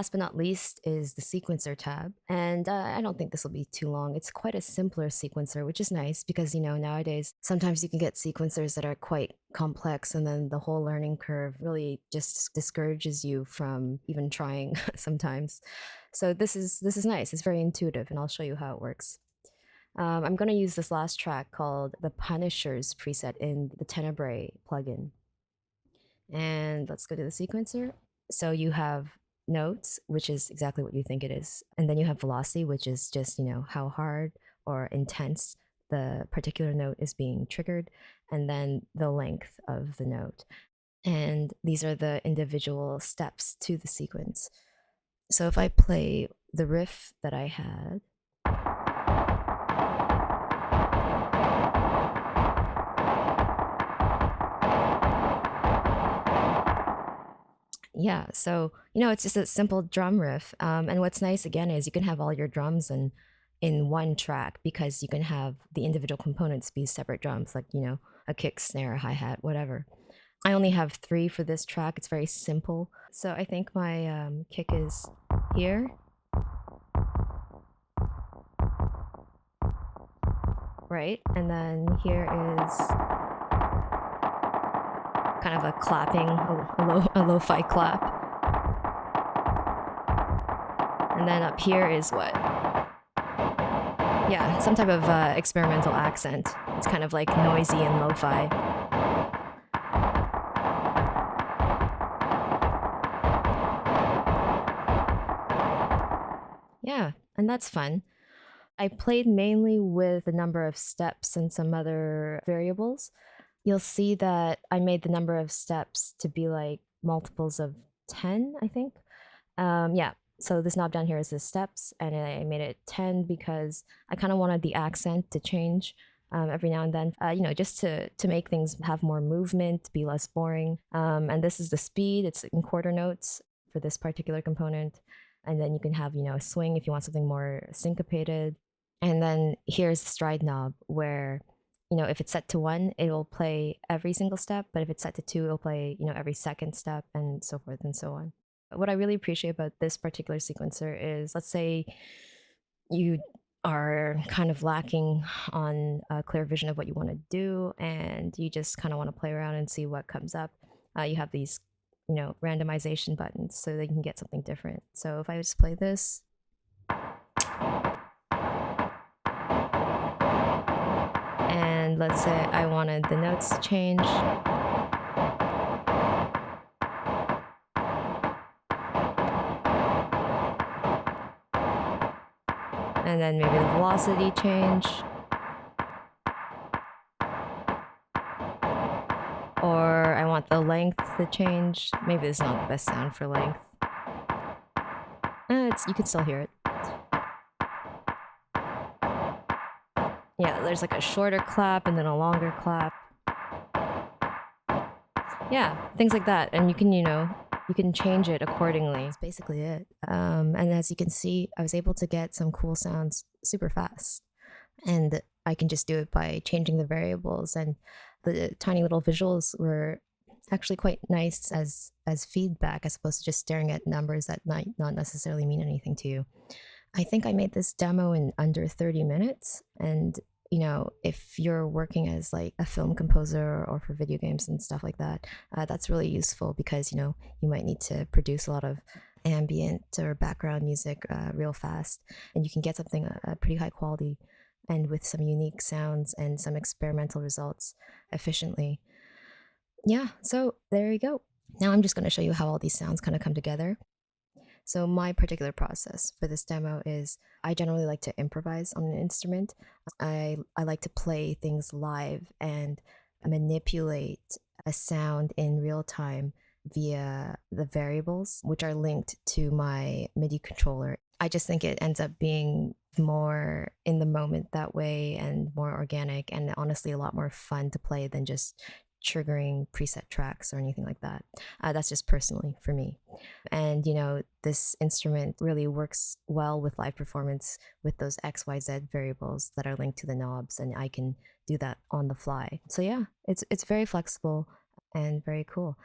Last but not least is the sequencer tab. And I don't think this will be too long. It's quite a simpler sequencer, which is nice because, nowadays sometimes you can get sequencers that are quite complex, and then the whole learning curve really just discourages you from even trying sometimes. So this is nice. It's very intuitive, and I'll show you how it works. I'm going to use this last track called the Punishers preset in the Tenebrae plugin. And let's go to the sequencer. So you have notes, which is exactly what you think it is. And then you have velocity, which is just, how hard or intense the particular note is being triggered. And then the length of the note. And these are the individual steps to the sequence. So if I play the riff that I had, yeah, so it's just a simple drum riff. And what's nice again is you can have all your drums in one track, because you can have the individual components be separate drums, like a kick, snare, hi-hat, whatever. I only have 3 for this track. It's very simple. So I think my kick is here, right? And then here is kind of a clapping, a lo-fi clap. And then up here is what? Yeah, some type of experimental accent. It's kind of like noisy and lo-fi. Yeah, and that's fun. I played mainly with a number of steps and some other variables. You'll see that I made the number of steps to be like multiples of 10, I think. Yeah, so this knob down here is the steps, and I made it 10 because I kind of wanted the accent to change every now and then, just to make things have more movement, be less boring. And this is the speed. It's in quarter notes for this particular component. And then you can have, a swing if you want something more syncopated. And then here's the stride knob where, if it's set to 1, it will play every single step. But if it's set to 2, it'll play, every second step, and so forth and so on. What I really appreciate about this particular sequencer is, let's say you are kind of lacking on a clear vision of what you want to do, and you just kind of want to play around and see what comes up. You have these, randomization buttons so that you can get something different. So if I just play this, and let's say I wanted the notes to change, and then maybe the velocity change, or I want the length to change. Maybe this is not the best sound for length. You can still hear it. Yeah, there's like a shorter clap and then a longer clap. Yeah, things like that. And you can change it accordingly. That's basically it. And as you can see, I was able to get some cool sounds super fast. And I can just do it by changing the variables, and the tiny little visuals were actually quite nice as feedback, as opposed to just staring at numbers that might not necessarily mean anything to you. I think I made this demo in under 30 minutes. And if you're working as like a film composer or for video games and stuff like that, that's really useful, because you might need to produce a lot of ambient or background music real fast, and you can get something pretty high quality and with some unique sounds and some experimental results efficiently. Yeah, so there you go. Now I'm just going to show you how all these sounds kind of come together. So my particular process for this demo is, I generally like to improvise on an instrument. I like to play things live and manipulate a sound in real time via the variables, which are linked to my MIDI controller. I just think it ends up being more in the moment that way, and more organic, and honestly a lot more fun to play than just triggering preset tracks or anything like that. That's just personally for me. And this instrument really works well with live performance with those XYZ variables that are linked to the knobs, and I can do that on the fly. So yeah, it's very flexible and very cool.